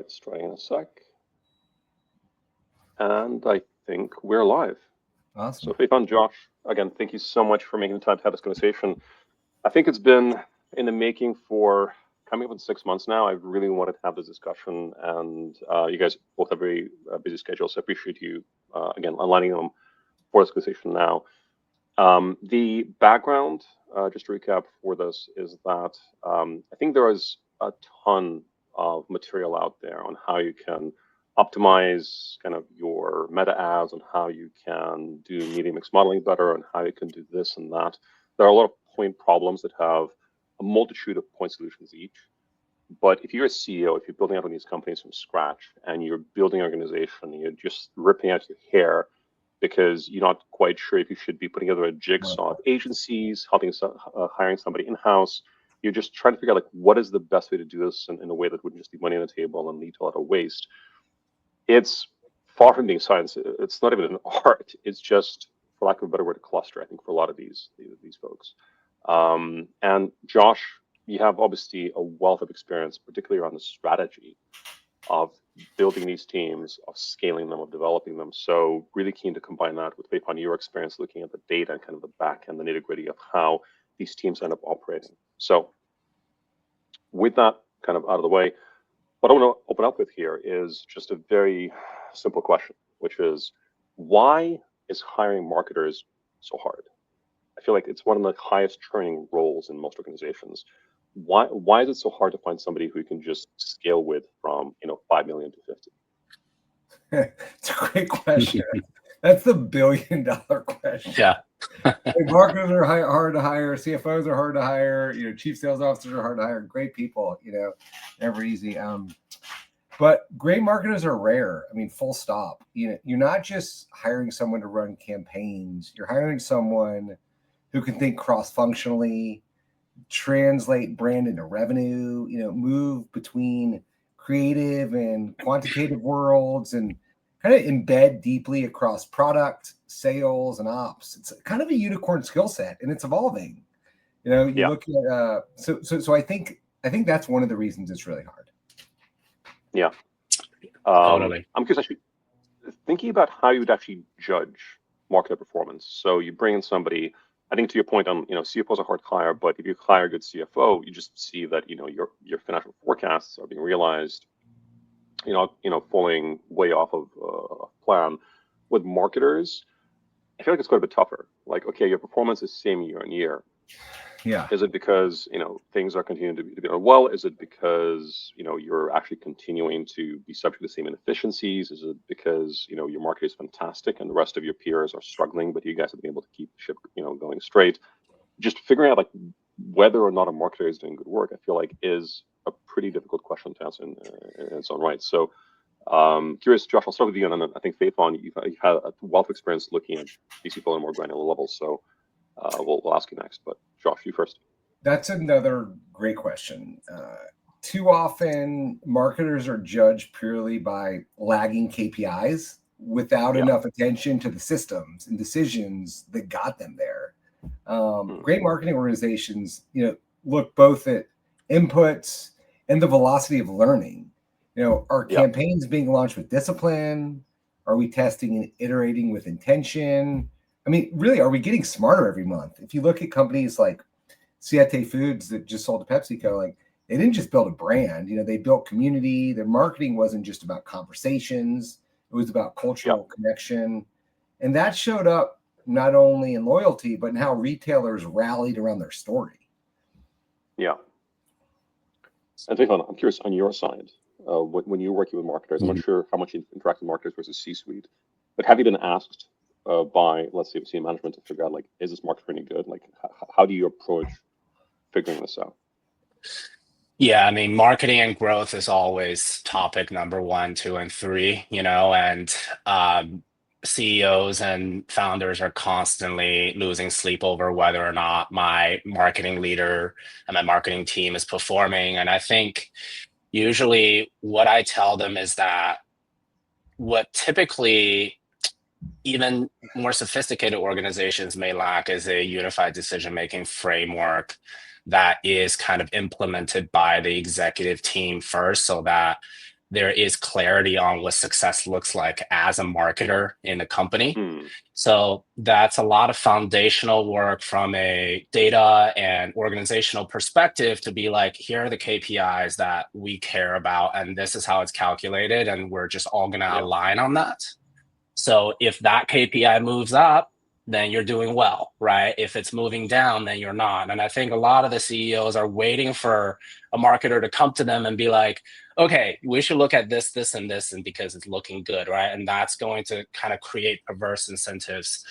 starting in a sec. And I think we're live. Awesome. So Faithan, Josh, again, thank you so much for making the time to have this conversation. I think it's been in the making for coming up in 6 months now. I really wanted to have this discussion, and you guys both have very busy schedules, so I appreciate you, again, aligning them for this conversation now. The background, just to recap for this, is that I think there is a ton of material out there on how you can optimize kind of your meta ads, and how you can do media mix modeling better, and how you can do this and that. There are a lot of point problems that have a multitude of point solutions each. But if you're a CEO, if you're building out one of these companies from scratch, and you're building an organization, and you're just ripping out your hair because you're not quite sure if you should be putting together a jigsaw of agencies, hiring somebody in-house, you're just trying to figure out, like, what is the best way to do this in a way that wouldn't just leave money on the table and lead to a lot of waste. It's far from being science. It's not even an art. It's just, for lack of a better word, a cluster, I think, for a lot of these folks. And Josh, you have obviously a wealth of experience, particularly around the strategy of building these teams, of scaling them, of developing them. So really keen to combine that with Faithan, your experience looking at the data and kind of the back end, the nitty gritty of how these teams end up operating. So with that kind of out of the way, what I want to open up with here is just a very simple question, which is, why is hiring marketers so hard? I feel like it's one of the highest churning roles in most organizations. Why is it so hard to find somebody who you can just scale with from 5 million to 50? It's a great question. That's the $1 billion question. Yeah. Marketers are hard to hire. CFOs are hard to hire. Chief sales officers are hard to hire. Great people. Never easy. But great marketers are rare. I mean, full stop. You're not just hiring someone to run campaigns. You're hiring someone who can think cross-functionally, translate brand into revenue, move between creative and quantitative worlds, and kind of embed deeply across product, sales, and ops. It's kind of a unicorn skill set, and it's evolving. Look at so I think that's one of the reasons it's really hard. Yeah. Totally. I'm curious, actually, thinking about how you would actually judge marketer performance. So you bring in somebody, I think to your point on, CFOs are hard to hire, but if you hire a good CFO, you just see that, your financial forecasts are being realized, falling way off of plan. With marketers, I feel like it's quite a bit tougher. Like, okay, your performance is same year on year. Yeah. Is it because, things are continuing to be done well? Is it because, you're actually continuing to be subject to the same inefficiencies? Is it because, your market is fantastic and the rest of your peers are struggling, but you guys have been able to keep the ship, going straight? Just figuring out, like, whether or not a marketer is doing good work, I feel like is a pretty difficult question to answer in its own right. So curious, Josh, I'll start with you, and then I think Faithan, you've had a wealth of experience looking at these people on a more granular level. So we'll ask you next, but Josh, you first. That's another great question. Too often, marketers are judged purely by lagging KPIs without enough attention to the systems and decisions that got them there. Great marketing organizations, look both at inputs and the velocity of learning. Are campaigns being launched with discipline? Are we testing and iterating with intention? I mean, really, are we getting smarter every month? If you look at companies like Siete Foods that just sold to PepsiCo, like, they didn't just build a brand, they built community. Their marketing wasn't just about conversations. It was about cultural connection. And that showed up not only in loyalty, but in how retailers rallied around their story. Yeah. And Faithan, I'm curious on your side, when you're working with marketers, I'm not sure how much you interact with marketers versus C-suite, but have you been asked by, let's say, senior management to figure out, like, is this market any good? Like, how do you approach figuring this out? Yeah, I mean, marketing and growth is always topic number 1, 2, and 3, and CEOs and founders are constantly losing sleep over whether or not my marketing leader and my marketing team is performing. And I think usually what I tell them is that what typically even more sophisticated organizations may lack is a unified decision-making framework that is kind of implemented by the executive team first, so that there is clarity on what success looks like as a marketer in a company. Hmm. So that's a lot of foundational work from a data and organizational perspective to be like, here are the KPIs that we care about, and this is how it's calculated, and we're just all going to align on that. So if that KPI moves up, then you're doing well, right? If it's moving down, then you're not. And I think a lot of the CEOs are waiting for a marketer to come to them and be like, okay, we should look at this, this, and this, and because it's looking good, right? And that's going to kind of create perverse incentives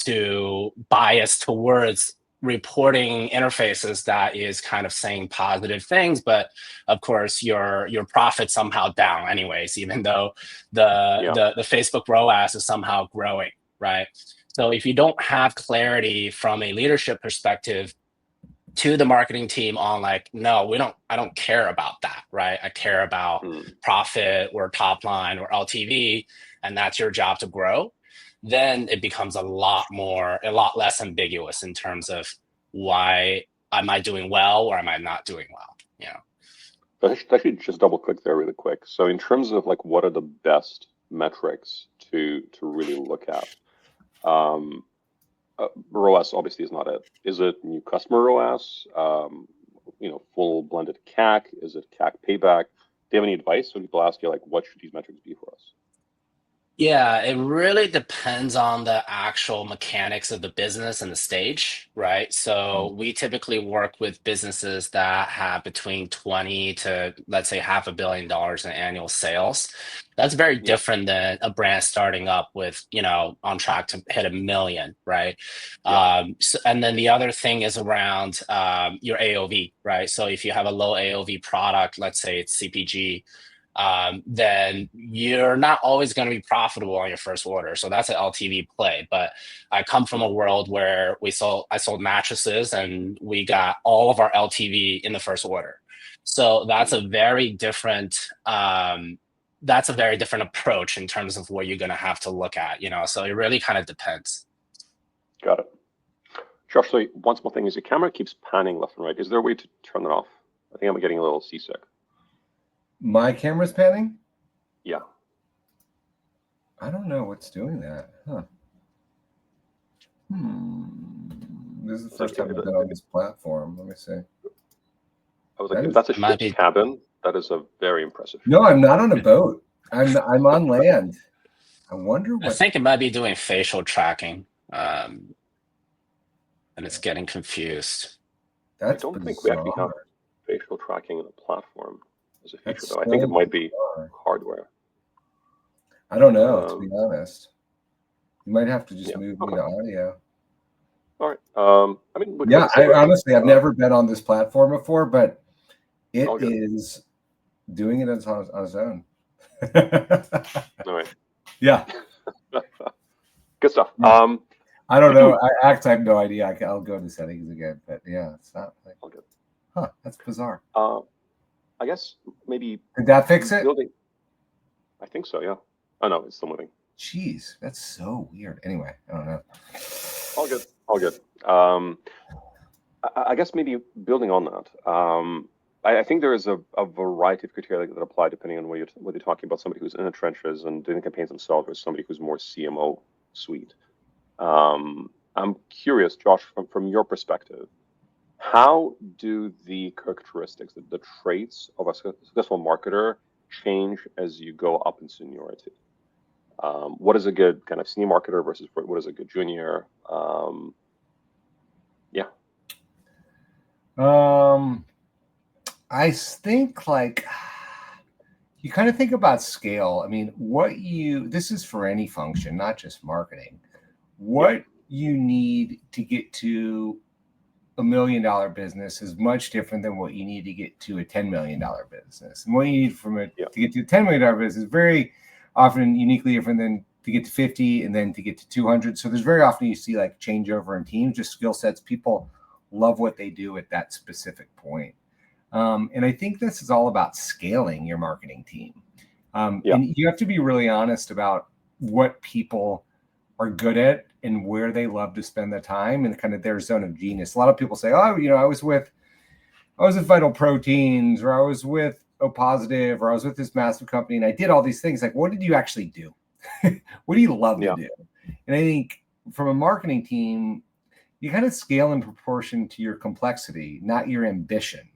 to bias towards reporting interfaces that is kind of saying positive things, but of course your profit somehow down anyways, even though the Facebook ROAS is somehow growing, right? So if you don't have clarity from a leadership perspective to the marketing team on like, no, I don't care about that, right? I care about profit or top line or LTV, and that's your job to grow. Then it becomes a lot less ambiguous in terms of why am I doing well or am I not doing well, you know? I should just double click there really quick. So in terms of like, what are the best metrics to really look at? ROAS obviously is not it. Is it new customer ROAS? Full blended CAC? Is it CAC payback? Do you have any advice when people ask you like, what should these metrics be for us? Yeah, it really depends on the actual mechanics of the business and the stage, right? So we typically work with businesses that have between 20 to, let's say, $500 million in annual sales. That's very different than a brand starting up with, on track to hit 1 million, right? And then the other thing is around your AOV, right? So if you have a low AOV product, let's say it's CPG, then you're not always going to be profitable on your first order. So that's an LTV play. But I come from a world where I sold mattresses and we got all of our LTV in the first order. So that's a very different approach in terms of what you're going to have to look at, so it really kind of depends. Got it. Josh, so one small thing is your camera keeps panning left and right. Is there a way to turn it off? I think I'm getting a little seasick. My camera's panning? Yeah. I don't know what's doing that. Huh. This is the first time I've been on this platform. Let me see. I was like, if that's a ship's cabin, that is a very impressive. No, I'm not on a boat. I'm on land. I wonder what. I think it might be doing facial tracking, and it's getting confused. That's I don't bizarre. think we actually have facial tracking in the platform as a feature, though. I think it might be hardware. I don't know, to be honest. You might have to just move me to audio. All right. Honestly, I've never been on this platform before, but it is doing it on its own. All right. Yeah. Good stuff. Yeah. I don't know. I have no idea. I'll go to settings again, but yeah, it's not like. All good. Huh? That's bizarre. I guess maybe. Did that fix it? I think so. Yeah. Oh no, it's still moving. Jeez, that's so weird. Anyway, I don't know. All good. All good. I guess maybe building on that. I think there is a variety of criteria that apply depending on whether you're talking about somebody who's in the trenches and doing campaigns themselves, or somebody who's more CMO suite. I'm curious, Josh, from your perspective, how do the characteristics, the traits of a successful marketer change as you go up in seniority? What is a good kind of senior marketer versus what is a good junior? I think like you kind of think about scale. I mean, this is for any function, not just marketing. What you need to get to $1 million business is much different than what you need to get to a $10 million business. And what you need to get to a $10 million business is very often uniquely different than to get to 50 and then to get to 200. So there's very often you see like changeover in teams, just skill sets. People love what they do at that specific point. And I think this is all about scaling your marketing team. And you have to be really honest about what people are good at and where they love to spend the time and kind of their zone of genius. A lot of people say, I was with Vital Proteins, or I was with O positive, or I was with this massive company and I did all these things. Like, what did you actually do? What do you love to do? And I think from a marketing team, you kind of scale in proportion to your complexity, not your ambition.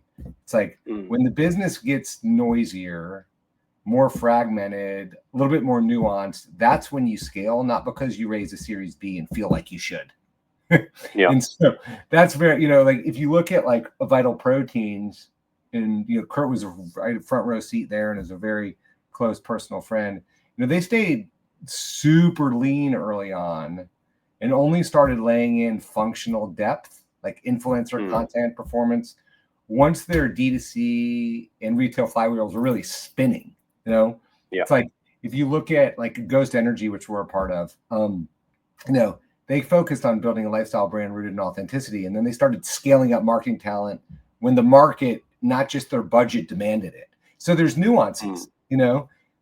It's like when the business gets noisier, more fragmented, a little bit more nuanced, that's when you scale, not because you raise a Series B and feel like you should. And so that's very, like if you look at like Vital Proteins, and Kurt was a front row seat there and is a very close personal friend. They stayed super lean early on and only started laying in functional depth, like influencer content performance, once their D2C and retail flywheels were really spinning. It's like if you look at like Ghost Energy, which we're a part of, they focused on building a lifestyle brand rooted in authenticity, and then they started scaling up marketing talent when the market, not just their budget, demanded it. So there's nuances,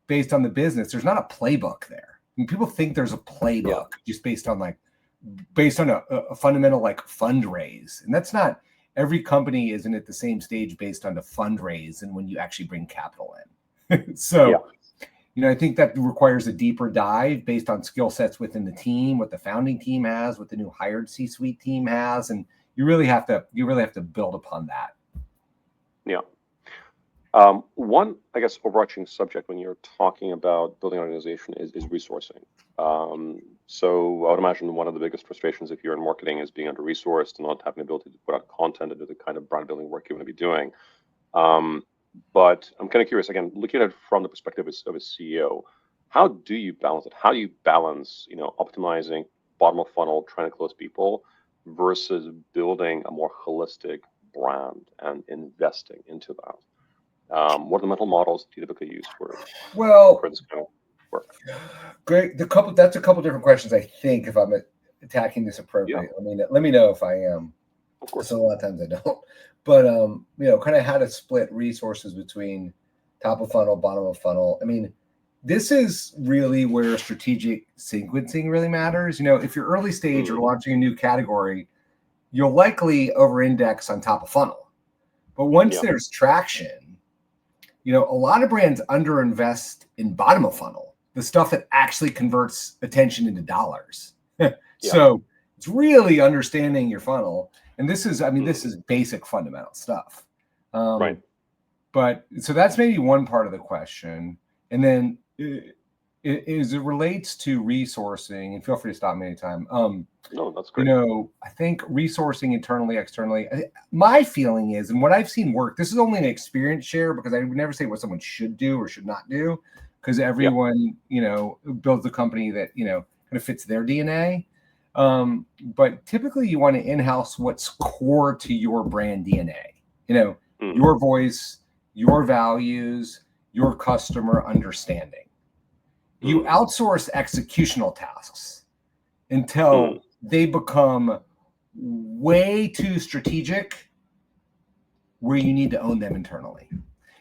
based on the business. There's not a playbook there. I mean, people think there's a playbook just based on a fundamental like fundraise, and that's not. Every company isn't at the same stage based on the fundraise and when you actually bring capital in. So, I think that requires a deeper dive based on skill sets within the team, what the founding team has, what the new hired C-suite team has, and you really have to build upon that. Yeah. One, I guess, overarching subject when you're talking about building an organization is resourcing. So I would imagine one of the biggest frustrations if you're in marketing is being under-resourced and not having the ability to put out content and do the kind of brand building work you want to be doing. But I'm kind of curious, again, looking at it from the perspective of a CEO, how do you balance it? How do you balance, optimizing bottom of funnel, trying to close people versus building a more holistic brand and investing into that? What are the mental models do you typically use for this kind of work? Great. That's a couple different questions, I think, if I'm attacking this appropriately. Let me know if I am. Of course. So a lot of times I don't. But kind of how to split resources between top of funnel, bottom of funnel. This is really where strategic sequencing really matters. If you're early stage or launching a new category, you'll likely over-index on top of funnel. But once there's traction, a lot of brands underinvest in bottom of funnel, the stuff that actually converts attention into dollars. So it's really understanding your funnel. And this is basic fundamental stuff. Right. But so that's maybe one part of the question. And then as it relates to resourcing, and feel free to stop me anytime. No, that's great. I think resourcing internally, externally, my feeling is, and what I've seen work, this is only an experience share because I would never say what someone should do or should not do, because everyone, builds a company that, kind of fits their DNA. But typically you want to in-house what's core to your brand DNA, your voice, your values, your customer understanding. You outsource executional tasks until they become way too strategic where you need to own them internally.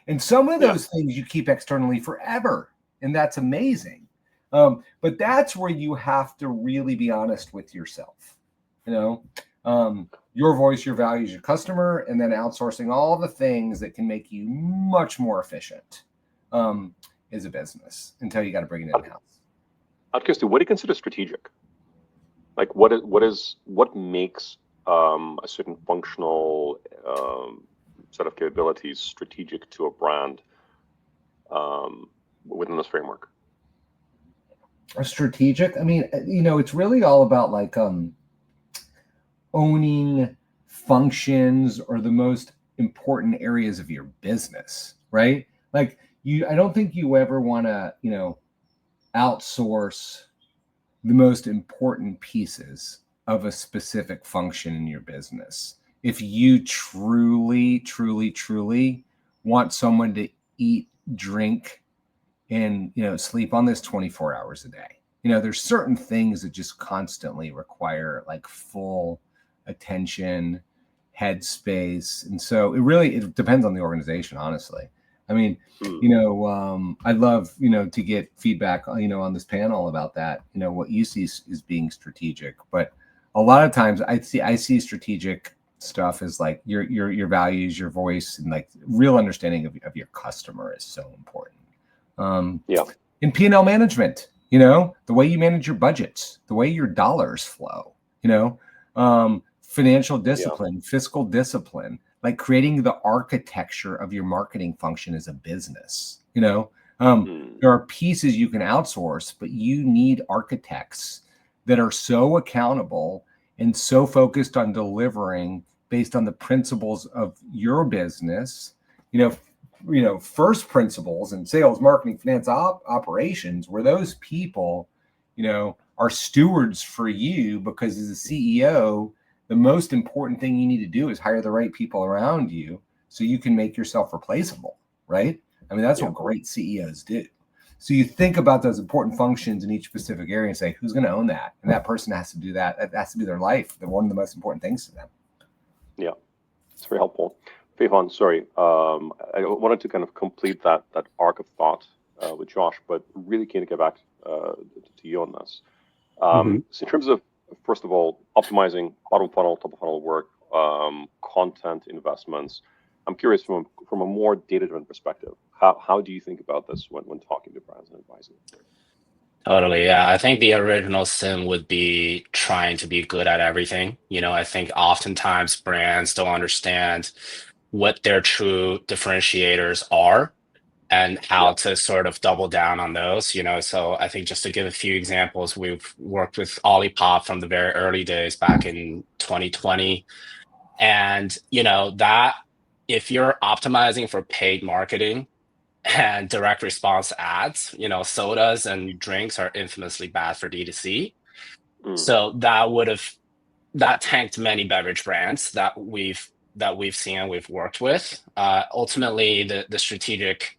And some of those things you keep externally forever, and that's amazing. But that's where you have to really be honest with yourself. Your voice, your values, your customer, and then outsourcing all the things that can make you much more efficient as a business until you got to bring it in-house. Out of curiosity, what do you consider strategic? Like what makes a certain functional set of capabilities strategic to a brand within this framework? Strategic? It's really all about like owning functions or the most important areas of your business, right? Like I don't think you ever want to, outsource the most important pieces of a specific function in your business. If you truly, truly, truly want someone to eat, drink, and, sleep on this 24 hours a day, there's certain things that just constantly require like full attention, headspace. And so it depends on the organization, honestly. I'd love, to get feedback, on this panel about that, what you see is being strategic. But a lot of times I see strategic stuff is like your values, your voice, and like real understanding of your customer is so important. In P&L management, the way you manage your budgets, the way your dollars flow, financial discipline, fiscal discipline, like creating the architecture of your marketing function as a business. There are pieces you can outsource, but you need architects that are so accountable and so focused on delivering based on the principles of your business, first principles in sales, marketing, finance, operations, where those people, are stewards for you, because as a CEO, the most important thing you need to do is hire the right people around you so you can make yourself replaceable, right? I mean, that's what great CEOs do. So you think about those important functions in each specific area and say, who's going to own that? And that person has to do that. That has to be their life. They're one of the most important things to them. Yeah, it's very helpful. Feihan, sorry, I wanted to kind of complete that arc of thought with Josh, but really keen to get back to you on this. So in terms of, first of all, optimizing bottom funnel, top of funnel work, content investments, I'm curious from a more data-driven perspective, how do you think about this when talking to brands and advising? Totally, yeah. I think the original sin would be trying to be good at everything. I think oftentimes brands don't understand what their true differentiators are and how to sort of double down on those. So I think, just to give a few examples, we've worked with Olipop from the very early days back in 2020. And, that if you're optimizing for paid marketing and direct response ads, sodas and drinks are infamously bad for D2C. So that tanked many beverage brands that we've seen and we've worked with. Ultimately, the strategic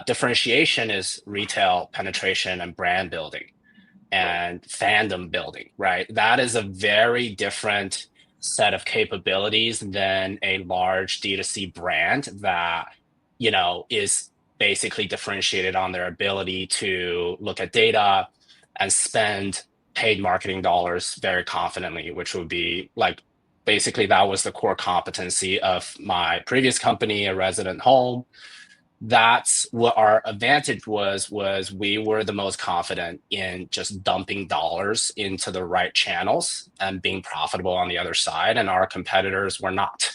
differentiation is retail penetration and brand building and fandom building, right? That is a very different set of capabilities than a large D2C brand that, is basically differentiated on their ability to look at data and spend paid marketing dollars very confidently, which would be like, basically that was the core competency of my previous company, A Resident Home. That's what our advantage was we were the most confident in just dumping dollars into the right channels and being profitable on the other side. And our competitors were not,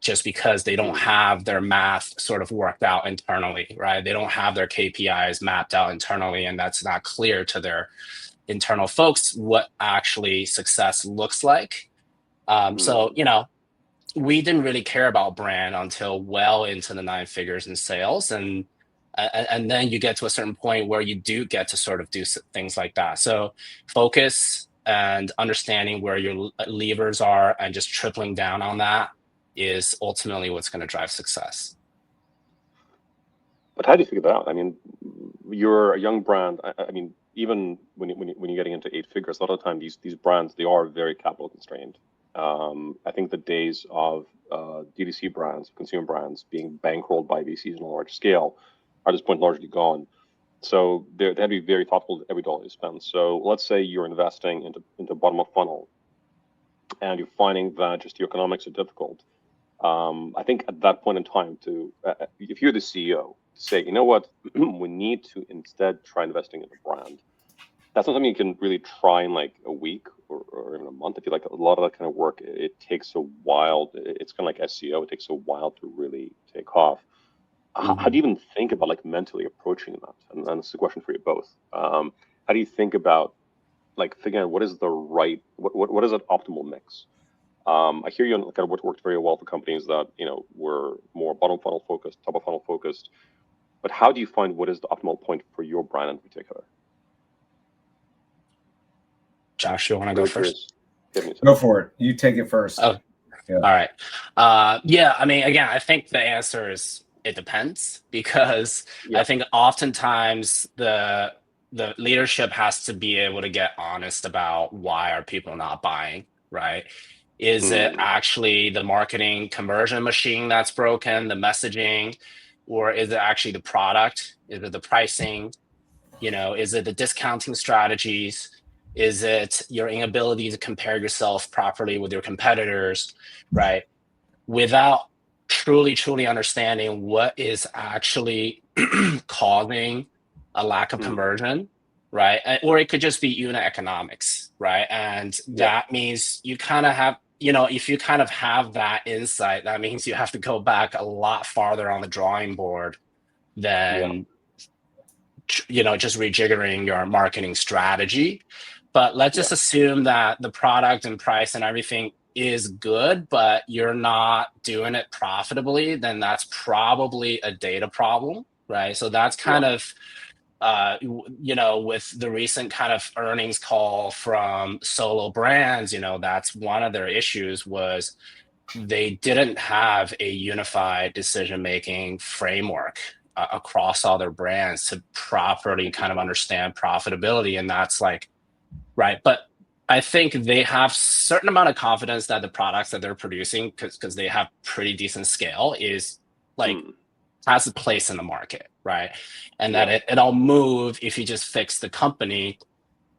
just because they don't have their math sort of worked out internally, right? They don't have their KPIs mapped out internally, and that's not clear to their internal folks what actually success looks like. So, we didn't really care about brand until well into the 9 figures in sales. And then you get to a certain point where you do get to sort of do things like that. So focus and understanding where your levers are and just tripling down on that is ultimately what's going to drive success. But how do you figure that out? I mean, you're a young brand. I mean, even when you're getting into 8 figures, a lot of the time these brands, they are very capital constrained. I think the days of D2C brands, consumer brands, being bankrolled by VCs on a large scale are at this point largely gone. So they have to be very thoughtful with every dollar you spend. So let's say you're investing into bottom of funnel, and you're finding that just the economics are difficult. I think at that point in time, if you're the CEO, to say, you know what, we need to instead try investing in a brand. That's not something you can really try in like a week or even a month. I feel like a lot of that kind of work, it takes a while. It's kind of like SEO. It takes a while to really take off. How do you even think about like mentally approaching that? And this is a question for you both. How do you think about like figuring out what is the right, what is an optimal mix? I hear you on kind of what worked very well for companies that, were more bottom funnel focused, top of funnel focused. But how do you find what is the optimal point for your brand in particular? Josh, you want to go first? Go for it. You take it first. Oh, yeah. All right. Yeah, I mean, again, I think the answer is it depends, because I think oftentimes the leadership has to be able to get honest about why are people not buying, right? Is it actually the marketing conversion machine that's broken, the messaging, or is it actually the product? Is it the pricing? Is it the discounting strategies? Is it your inability to compare yourself properly with your competitors, right? Without truly understanding what is actually causing a lack of conversion, right? Or it could just be unit economics, right? And that means you kind of have, if you kind of have that insight, that means you have to go back a lot farther on the drawing board than, just rejiggering your marketing strategy. But let's just assume that the product and price and everything is good, but you're not doing it profitably, then that's probably a data problem, right? So that's kind of, with the recent kind of earnings call from solo brands, that's one of their issues was they didn't have a unified decision-making framework across all their brands to properly kind of understand profitability. And that's like, right. But I think they have certain amount of confidence that the products that they're producing, because they have pretty decent scale, is like has a place in the market, right? And that it'll move if you just fix the company.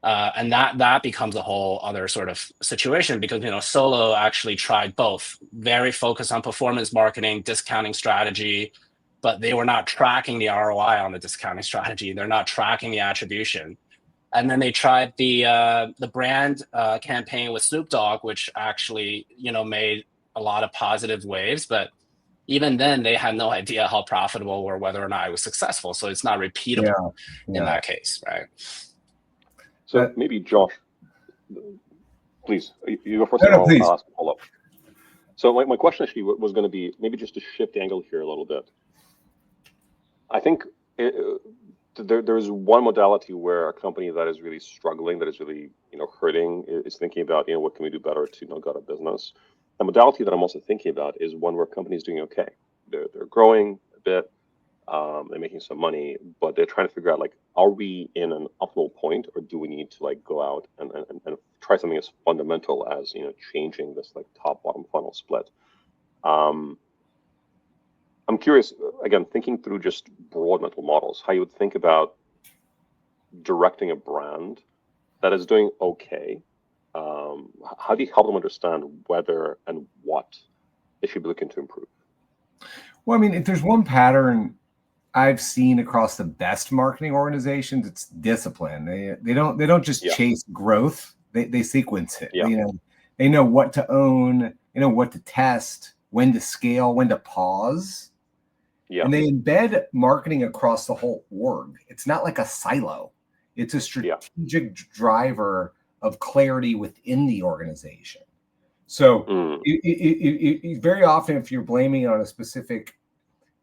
And that becomes a whole other sort of situation, because Solo actually tried both, very focused on performance marketing, discounting strategy, but they were not tracking the ROI on the discounting strategy. They're not tracking the attribution. And then they tried the brand campaign with Snoop Dogg, which actually made a lot of positive waves, but even then they had no idea how profitable or whether or not it was successful. So it's not repeatable in that case, right? So maybe Josh, please, you go first. No, please. I'll ask a follow-up. So my question actually was going to be maybe just to shift the angle here a little bit. I think there's one modality where a company that is really struggling, that is really hurting, is thinking about what can we do better to go out of business. The modality that I'm also thinking about is one where companies doing okay. They're growing a bit, they're making some money, but they're trying to figure out are we in an optimal point, or do we need to go out and try something as fundamental as changing this top bottom funnel split. I'm curious, again, thinking through just broad mental models, how you would think about directing a brand that is doing okay. How do you help them understand whether and what they should be looking to improve? Well, I mean, if there's one pattern I've seen across the best marketing organizations, it's discipline. They don't just chase growth. They sequence it. They know what to own, what to test, when to scale, when to pause. And they embed marketing across the whole org. It's not like a silo. It's a strategic driver of clarity within the organization. So very often, if you're blaming on a specific,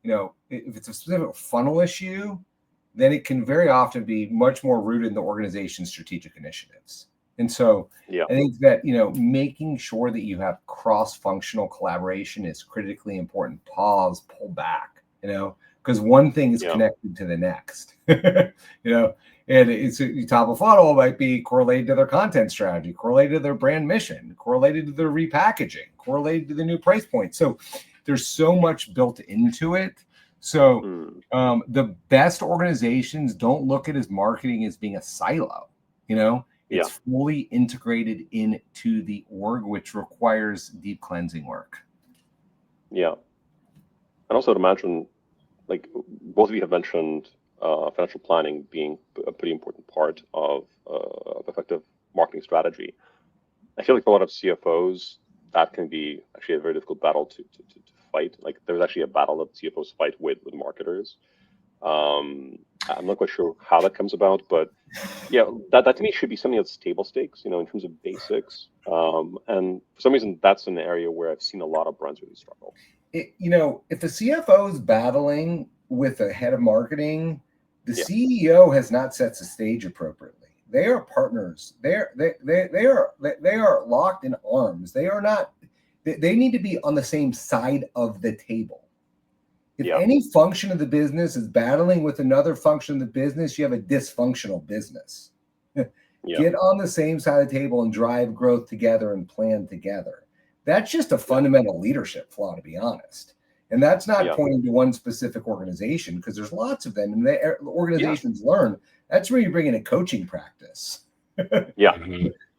if it's a specific funnel issue, then it can very often be much more rooted in the organization's strategic initiatives. And so I think that, making sure that you have cross-functional collaboration is critically important. Pause, pull back, because one thing is connected to the next, and it's top of funnel might be correlated to their content strategy, correlated to their brand mission, correlated to their repackaging, correlated to the new price point. So there's so much built into it. So the best organizations don't look at as marketing as being a silo, It's fully integrated into the org, which requires deep cleansing work. Yeah. And also to imagine, both of you have mentioned financial planning being a pretty important part of effective marketing strategy. I feel like for a lot of CFOs, that can be actually a very difficult battle to fight. There's actually a battle that CFOs fight with marketers. I'm not quite sure how that comes about, but that to me should be something that's table stakes, in terms of basics. And for some reason, that's an area where I've seen a lot of brands really struggle. If the CFO is battling with a head of marketing, the CEO has not set the stage appropriately. They are partners. They are locked in arms. They are not. They need to be on the same side of the table. If any function of the business is battling with another function of the business, you have a dysfunctional business. Get on the same side of the table and drive growth together and plan together. That's just a fundamental leadership flaw, to be honest. And that's not pointing to one specific organization, because there's lots of them, and the organizations learn. That's where you bring in a coaching practice. Yeah.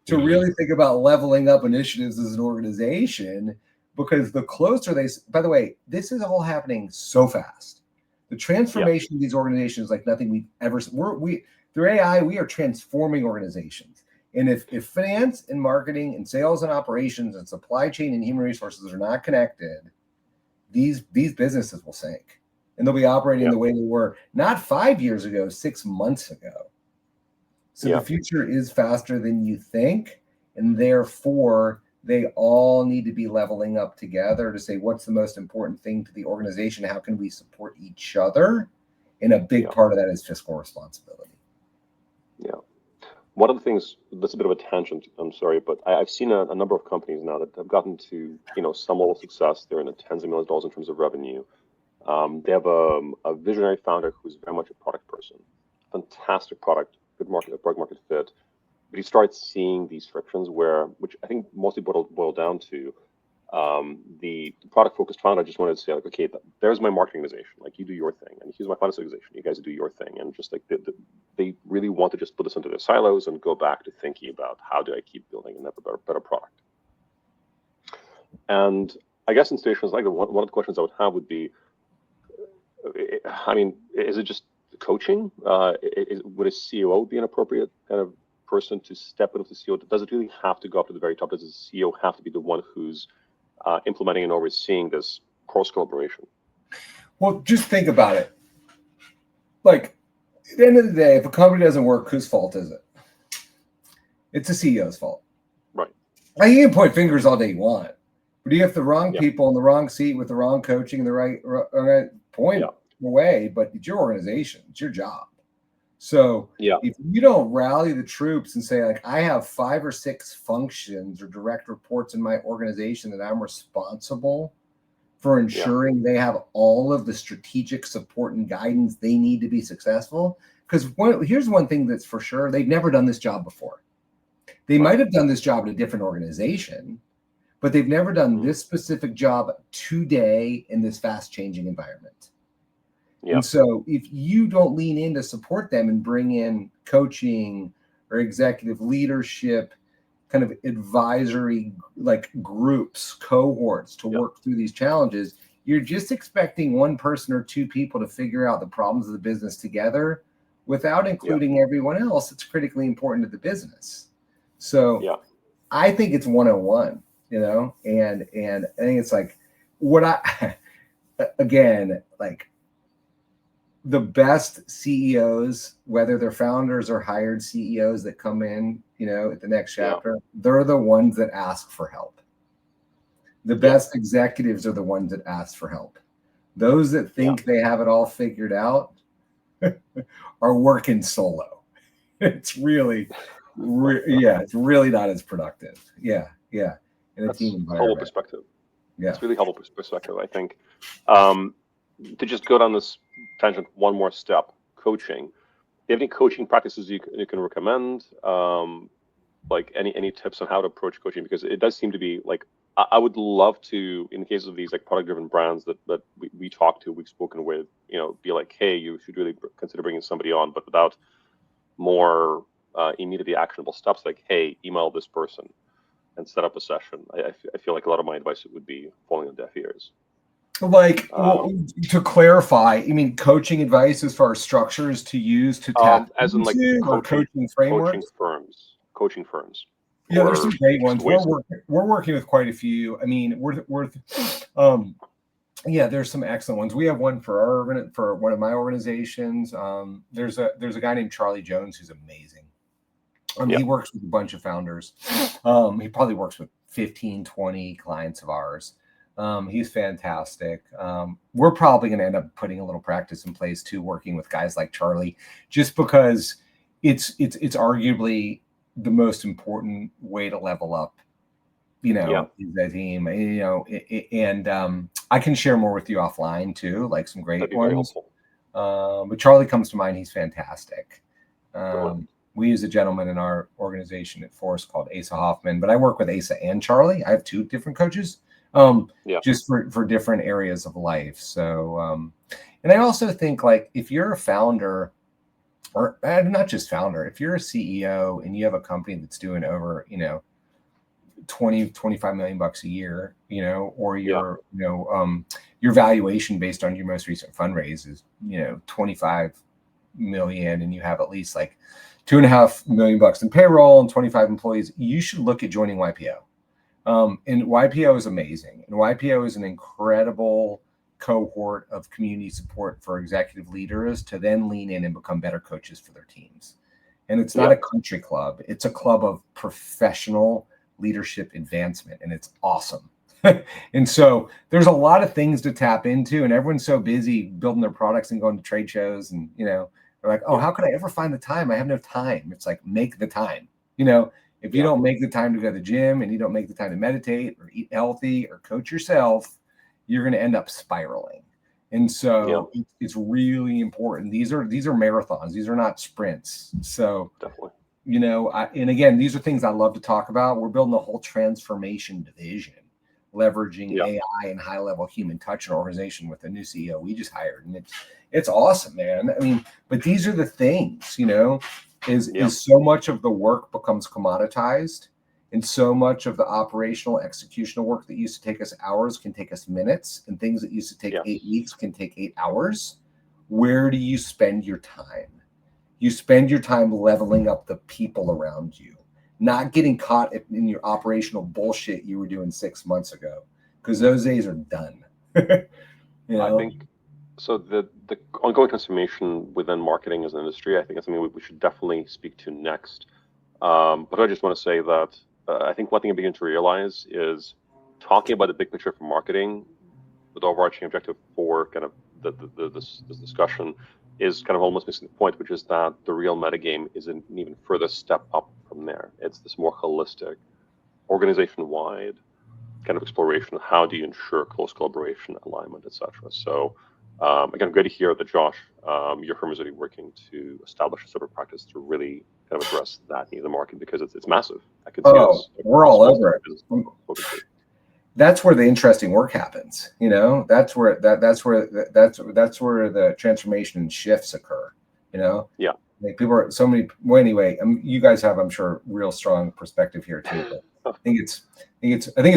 To really think about leveling up initiatives as an organization, because the closer they, by the way, this is all happening so fast. The transformation of these organizations like nothing we've ever, through AI, we are transforming organizations. And if finance and marketing and sales and operations and supply chain and human resources are not connected, these businesses will sink. And they'll be operating the way they were not 5 years ago, 6 months ago. So the future is faster than you think. And therefore, they all need to be leveling up together to say, what's the most important thing to the organization? How can we support each other? And a big part of that is fiscal responsibility. Yeah. One of the things, that's a bit of a tangent, I'm sorry, but I've seen a number of companies now that have gotten to, some level of success. They're in the tens of millions of dollars in terms of revenue. They have a visionary founder who's very much a product person. Fantastic product, good product market fit. But he starts seeing these frictions which I think mostly boil down to the product-focused founder just wanted to say, like, okay, there's my marketing organization, like you do your thing, and here's my finance organization, you guys do your thing, and just like they really want to just put this into their silos and go back to thinking about how do I keep building a better product. And I guess in situations like that, one of the questions I would have would be, is it just coaching? Would a COO be an appropriate kind of person to step into the CEO? Does it really have to go up to the very top? Does the CEO have to be the one who's implementing and overseeing this cross collaboration? Well, just think about it. Like, at the end of the day, if a company doesn't work, whose fault is it? It's the CEO's fault. Right. Now, you can point fingers all day you want, but you have the wrong people in the wrong seat with the wrong coaching and the right point away, but it's your organization. It's your job. So if you don't rally the troops and say, like, I have 5 or 6 functions or direct reports in my organization that I'm responsible for ensuring they have all of the strategic support and guidance they need to be successful. Because here's one thing that's for sure, they've never done this job before. They might have done this job in a different organization, but they've never done this specific job today in this fast changing environment. And so if you don't lean in to support them and bring in coaching or executive leadership, kind of advisory, like groups, cohorts to work through these challenges, you're just expecting one person or 2 people to figure out the problems of the business together without including everyone else that's critically important to the business. So I think it's 101, and I think it's like again, like, the best CEOs, whether they're founders or hired CEOs that come in, at the next chapter, they're the ones that ask for help. The best executives are the ones that ask for help. Those that think they have it all figured out are working solo. It's really, it's really not as productive. In a team environment. Helpful perspective. It's really helpful perspective, I think. To just go down this tangent one more step, coaching. Do you have any coaching practices you can recommend? Like any tips on how to approach coaching? Because it does seem to be like, I would love to, in the case of these like product-driven brands that we've spoken with, be like, hey, you should really consider bringing somebody on, but without more immediately actionable steps, like, hey, email this person and set up a session. I feel like a lot of my advice would be falling on deaf ears. Like, to clarify, you mean coaching advice as far as structures to use to tap as in like coaching frameworks? Coaching firms. Yeah, there's some great ones. We're working with quite a few. I mean, there's some excellent ones. We have one for one of my organizations. There's a guy named Charlie Jones who's amazing. He works with a bunch of founders. He probably works with 15, 20 clients of ours. He's fantastic. We're probably going to end up putting a little practice in place too, working with guys like Charlie, just because it's arguably the most important way to level up, is that team, and I can share more with you offline too, like some great ones. But Charlie comes to mind. He's fantastic. We use a gentleman in our organization at Force called Asa Hoffman, but I work with Asa and Charlie. I have 2 different coaches. Just for different areas of life. So, and I also think, like, if you're a founder or not just founder, if you're a CEO and you have a company that's doing over, 20, 25 million bucks a year, or your, your valuation based on your most recent fundraise is, 25 million, and you have at least like $2.5 million bucks in payroll and 25 employees, you should look at joining YPO. And YPO is amazing. And YPO is an incredible cohort of community support for executive leaders to then lean in and become better coaches for their teams. And it's not a country club. It's a club of professional leadership advancement, and it's awesome. And so there's a lot of things to tap into, and everyone's so busy building their products and going to trade shows, and they're like, oh, how could I ever find the time? I have no time. It's like, make the time. If you don't make the time to go to the gym, and you don't make the time to meditate or eat healthy or coach yourself, you're going to end up spiraling. And so it's really important. These are marathons. These are not sprints. So definitely. And again, these are things I love to talk about. We're building a whole transformation division, leveraging AI and high-level human touch in an organization with a new CEO we just hired. And it's awesome, man. I mean, but these are the things, is so much of the work becomes commoditized, and so much of the operational executional work that used to take us hours can take us minutes, and things that used to take 8 weeks can take 8 hours. Where do you spend your time? You spend your time leveling up the people around you, not getting caught in your operational bullshit you were doing 6 months ago, because those days are done. I think so. The ongoing transformation within marketing as an industry, I think is something we should definitely speak to next. But I just want to say that I think one thing I begin to realize is talking about the big picture for marketing, the overarching objective for kind of this discussion is kind of almost missing the point, which is that the real metagame is an even further step up from there. It's this more holistic, organization-wide kind of exploration of how do you ensure close collaboration, alignment, etc. So again, great to hear that, Josh, your firm is already working to establish a sort of practice to really kind of address that need in the market, because it's massive. I can see we're all over it. That's where the interesting work happens. That's where the transformation shifts occur. Like people are so many. Well, anyway, you guys have, I'm sure, real strong perspective here too. But I think it's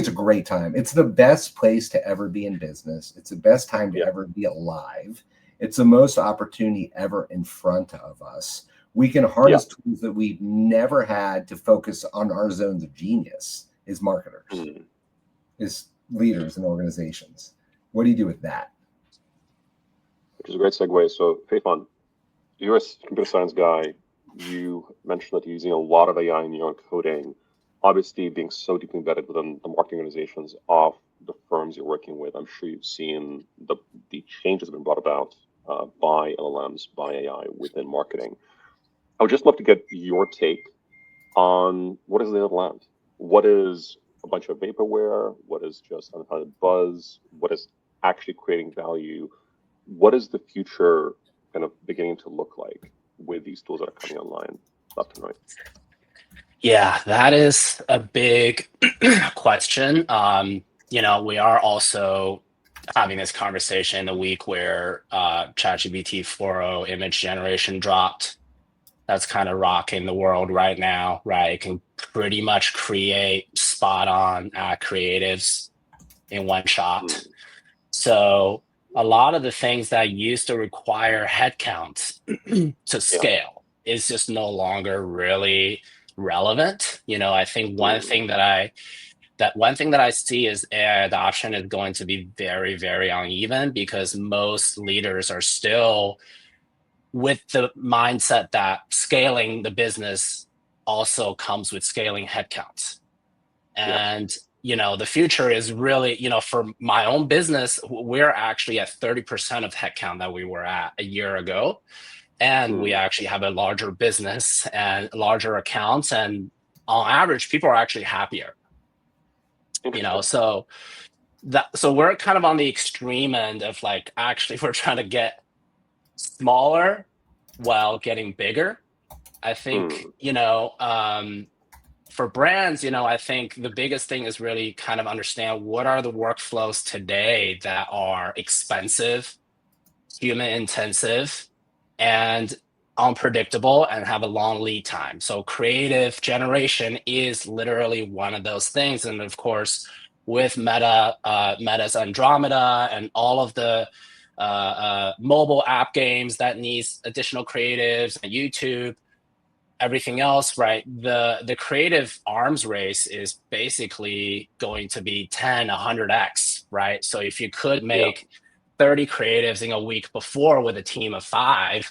a great time. It's the best place to ever be in business. It's the best time to ever be alive. It's the most opportunity ever in front of us. We can harness tools that we've never had to focus on our zones of genius as marketers, as leaders in organizations. What do you do with that? Which is a great segue. So, Faithon, you're a computer science guy. You mentioned that you're using a lot of AI in your coding. Obviously, being so deeply embedded within the marketing organizations of the firms you're working with, I'm sure you've seen the changes that have been brought about by LLMs, by AI within marketing. I would just love to get your take on what is the lay of the land. What is a bunch of vaporware? What is just unfounded buzz? What is actually creating value? What is the future kind of beginning to look like with these tools that are coming online left and right? Yeah, that is a big question. We are also having this conversation the week where ChatGPT 4.0 image generation dropped. That's kind of rocking the world right now, right? It can pretty much create spot-on creatives in one shot. So a lot of the things that used to require headcount to scale is just no longer really relevant. I think one thing that I see is AI adoption is going to be very, very uneven, because most leaders are still with the mindset that scaling the business also comes with scaling headcounts. And, the future is really, for my own business, we're actually at 30% of headcount that we were at a year ago. And we actually have a larger business and larger accounts. And on average, people are actually happier. So we're kind of on the extreme end of like, actually, we're trying to get smaller while getting bigger. I think, for brands, I think the biggest thing is really kind of understand what are the workflows today that are expensive, human intensive, and unpredictable and have a long lead time. So creative generation is literally one of those things. And of course, with Meta's Andromeda and all of the mobile app games that needs additional creatives, and YouTube, everything else, right? The creative arms race is basically going to be 10, 100x, right? So if you could make 30 creatives in a week before with a team of 5,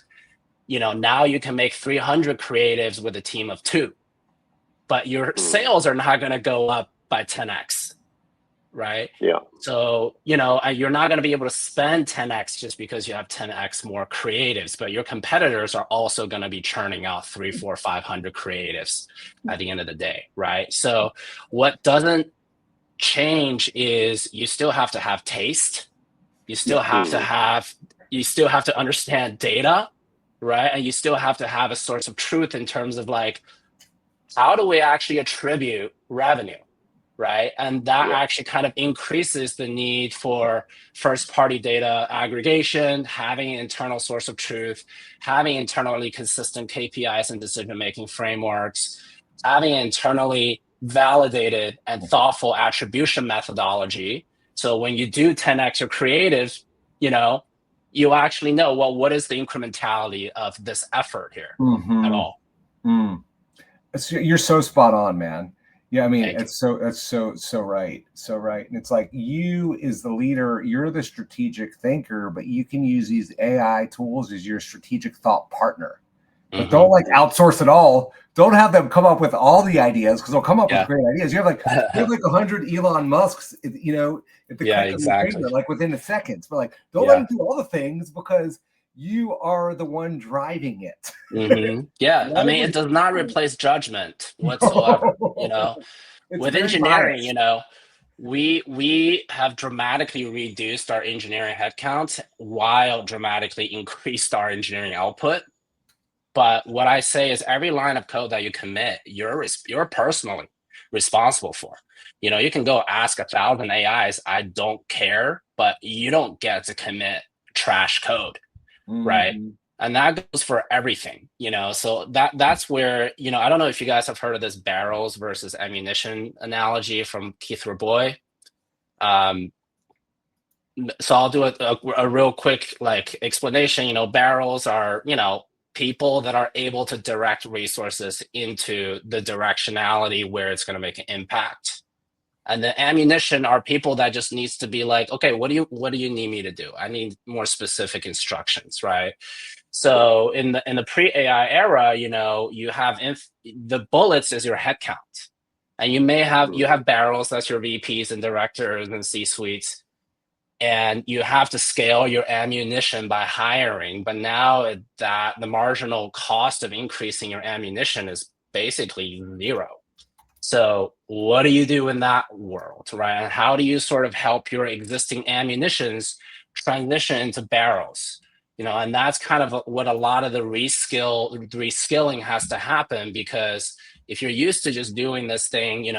now you can make 300 creatives with a team of 2, but your sales are not going to go up by 10x, right? Yeah. So, you're not going to be able to spend 10x just because you have 10x more creatives, but your competitors are also going to be churning out 300, 400, 500 creatives at the end of the day, right? So what doesn't change is you still have to have taste. You still have to understand data, right? And you still have to have a source of truth in terms of like, how do we actually attribute revenue, right? And that actually kind of increases the need for first-party data aggregation, having an internal source of truth, having internally consistent KPIs and decision-making frameworks, having internally validated and thoughtful attribution methodology. So when you do 10x your creatives, you actually know, well, what is the incrementality of this effort here at all? You're so spot on, man. Yeah, I mean, that's so right. So right. And it's like, you is the leader, you're the strategic thinker, but you can use these AI tools as your strategic thought partner. But don't like outsource it all. Don't have them come up with all the ideas, because they'll come up with great ideas. You have like 100 Elon Musks, at the click of your finger, like within a second. But like, don't let them do all the things, because you are the one driving it. Yeah, I mean, it does not replace judgment whatsoever. With engineering, we have dramatically reduced our engineering headcount while dramatically increased our engineering output. But what I say is, every line of code that you commit, you're personally responsible for. You can go ask 1,000 AIs, I don't care, but you don't get to commit trash code, right? And that goes for everything, so that's where, I don't know if you guys have heard of this barrels versus ammunition analogy from Keith Rabois. So I'll do a real quick explanation. Barrels are, people that are able to direct resources into the directionality where it's going to make an impact. And the ammunition are people that just needs to be like, okay, what do you need me to do? I need more specific instructions, right? So in the pre-AI era, you have the bullets is your headcount, and you have barrels, that's your VPs and directors and C-suites, and you have to scale your ammunition by hiring. But now that the marginal cost of increasing your ammunition is basically 0. So what do you do in that world, right? And how do you sort of help your existing ammunitions transition into barrels? And that's kind of what a lot of the reskilling has to happen, because if you're used to just doing this thing,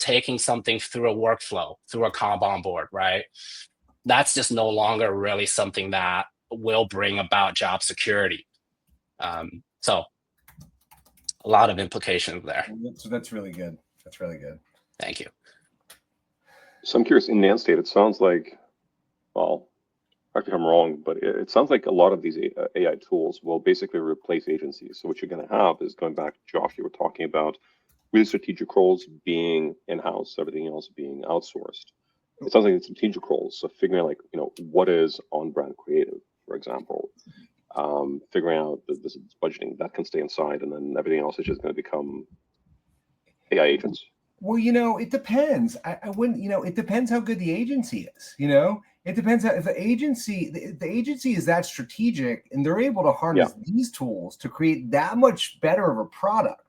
taking something through a workflow, through a Kanban board, right? That's just no longer really something that will bring about job security. So a lot of implications there. So that's really good. That's really good. Thank you. So I'm curious, in Nan's state, it sounds like, well, correct me if I'm wrong, but it sounds like a lot of these AI tools will basically replace agencies. So what you're going to have is, going back to Josh, you were talking about really strategic roles being in-house, everything else being outsourced. It sounds like it's strategic roles. So figuring out, what is on-brand creative, for example, figuring out this budgeting, that can stay inside, and then everything else is just going to become AI agents. Well, it depends. I wouldn't, it depends how good the agency is. It depends if the agency is that strategic and they're able to harness these tools to create that much better of a product,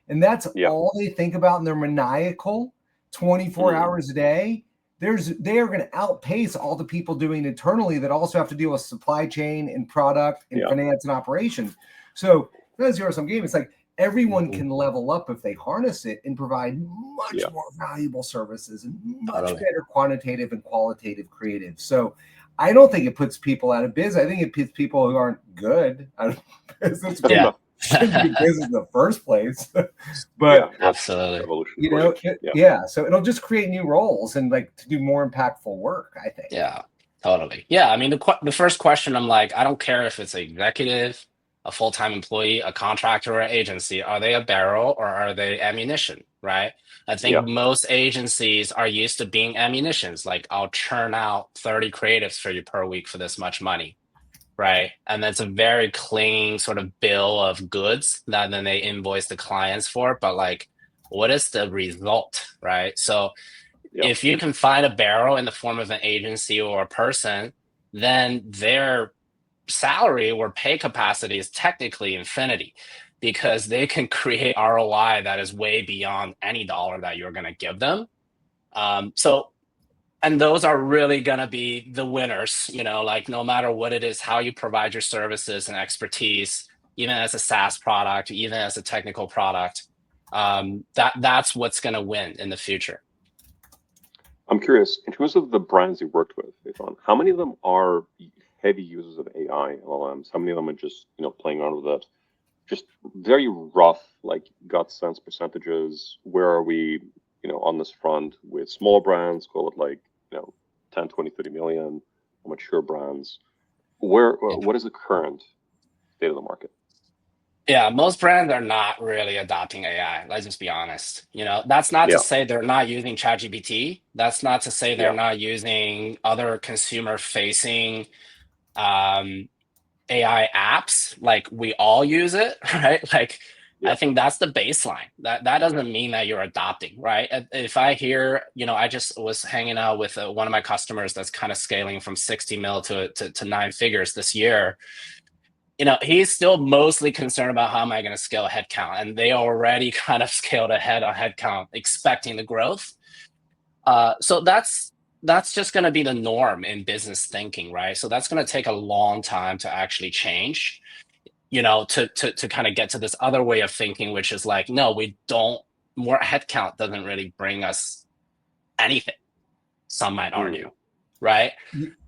and that's all they think about, and they're maniacal 24 hours a day. They are going to outpace all the people doing internally that also have to deal with supply chain and product and finance and operations. So that's zero-sum game. It's like everyone can level up if they harness it and provide much more valuable services and much better quantitative and qualitative creative. So I don't think it puts people out of business. I think it puts people who aren't good out of business. Yeah. Shouldn't be business in the first place. But Yeah, absolutely. you know, so it'll just create new roles and like to do more impactful work, I think. Yeah, totally. Yeah, I mean, the first question, I'm like, I don't care if it's an executive, a full-time employee, a contractor, or an agency. Are they a barrel or are they ammunition, right? I think most agencies are used to being ammunitions. Like, I'll churn out 30 creatives for you per week for this much money, right? And that's a very clean sort of bill of goods that then they invoice the clients for. But like, what is the result, right? So if you can find a barrel in the form of an agency or a person, then their salary or pay capacity is technically infinity, because they can create ROI that is way beyond any dollar that you're going to give them. And those are really going to be the winners, you know, like no matter what it is, how you provide your services and expertise, even as a SaaS product, even as a technical product, that's what's going to win in the future. I'm curious, in terms of the brands you worked with, Ethan, how many of them are heavy users of AI LLMs? How many of them are just, you know, playing around with that? Just very rough, like gut sense percentages. Where are we, you know, on this front with small brands, call it like, you know, 10, 20, 30 million, mature brands? What is the current state of the market? Yeah, most brands are not really adopting AI. Let's just be honest. You know, that's not to say they're not using ChatGPT. That's not to say they're not using other consumer-facing AI apps. Like, we all use it, right? Like, I think that's the baseline. That doesn't mean that you're adopting, right? If I hear, you know, I just was hanging out with one of my customers that's kind of scaling from 60 mil to 9 figures this year. You know, he's still mostly concerned about how am I going to scale headcount, and they already kind of scaled ahead on headcount, expecting the growth. So that's just going to be the norm in business thinking, right? So that's going to take a long time to actually change, you know, to kind of get to this other way of thinking, which is like, no, we don't. More headcount doesn't really bring us anything. Some might argue, right?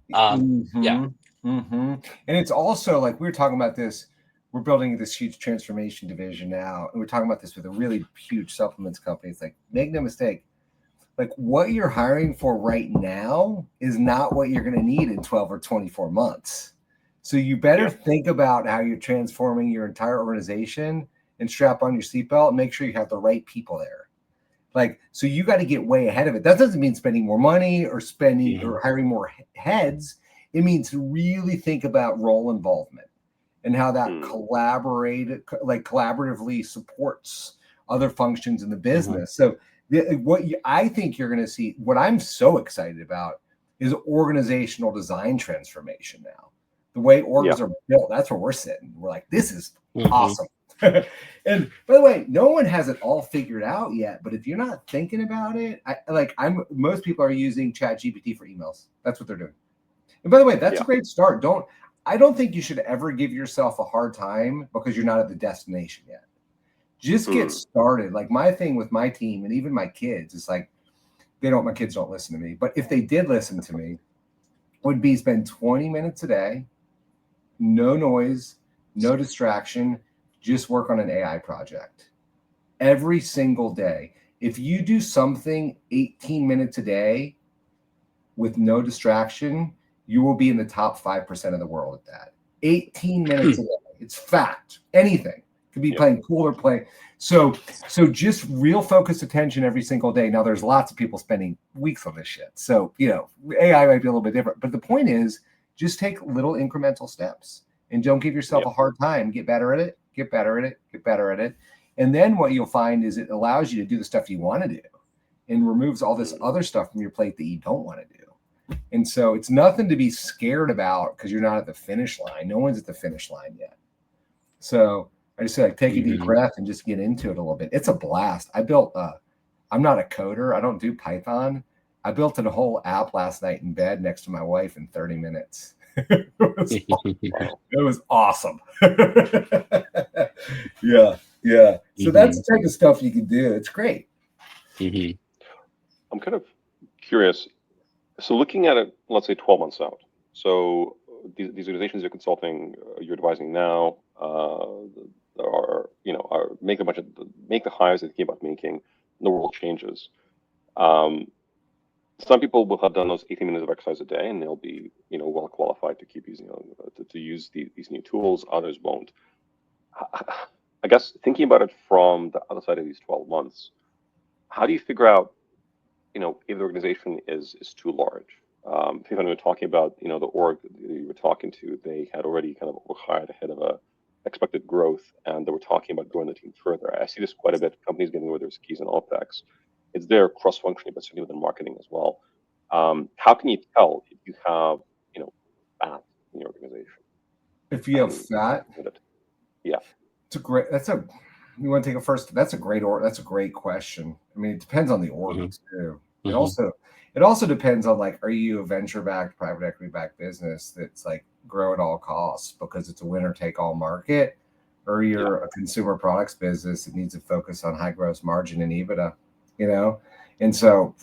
Yeah. And it's also like, we were talking about this, we're building this huge transformation division now, and we're talking about this with a really huge supplements company. It's like, make no mistake, like what you're hiring for right now is not what you're going to need in 12 or 24 months. So you better think about how you're transforming your entire organization and strap on your seatbelt and make sure you have the right people there. Like, so you got to get way ahead of it. That doesn't mean spending more money or or hiring more heads. It means to really think about role involvement and how that collaboratively supports other functions in the business. So I think you're going to see, what I'm so excited about is organizational design transformation now. The way orgs are built, that's where we're sitting. We're like, this is awesome. And by the way, no one has it all figured out yet, but if you're not thinking about it, most people are using ChatGPT for emails. That's what they're doing. And by the way, that's a great start. I don't think you should ever give yourself a hard time because you're not at the destination yet. Just get started. Like, my thing with my team and even my kids is like, my kids don't listen to me, but if they did listen to me, would be spend 20 minutes a day, no noise, no distraction, just work on an AI project every single day. If you do something 18 minutes a day with no distraction, you will be in the top 5% of the world at that. 18 minutes a day. It's fact. Anything. Could be playing pool or playing. So just real focused attention every single day. Now, there's lots of people spending weeks on this shit. So, you know, AI might be a little bit different. But the point is, just take little incremental steps and don't give yourself a hard time. Get better at it. Get better at it. Get better at it. And then what you'll find is it allows you to do the stuff you want to do and removes all this other stuff from your plate that you don't want to do. And so it's nothing to be scared about because you're not at the finish line. No one's at the finish line yet. So I just say, like, take a deep breath and just get into it a little bit. It's a blast. I'm not a coder. I don't do Python. I built a whole app last night in bed next to my wife in 30 minutes. It was awesome. Yeah. So that's the type of stuff you can do. It's great. I'm kind of curious. So looking at it, let's say 12 months out, So these organizations you're consulting, you're advising now, are make the hires that they came about making. The world changes. Some people will have done those 18 minutes of exercise a day, and they'll be well qualified to keep using to use these new tools. Others won't. I guess thinking about it from the other side of these 12 months, how do you figure out if the organization is too large? If you were talking about the org that you were talking to, they had already kind of hired ahead of expected growth, and they were talking about growing the team further. I see this quite a bit. Companies getting rid of their skis and OpEx. It's there cross-functioning, but certainly within marketing as well. How can you tell if you have fat in your organization? If you have fat, yeah, it's a great. You want to take it first? That's a great question. I mean, it depends on the org too. It also depends on, like, are you a venture-backed, private equity-backed business that's like grow at all costs because it's a winner-take-all market, or you're a consumer products business that needs to focus on high gross margin and EBITDA, And so,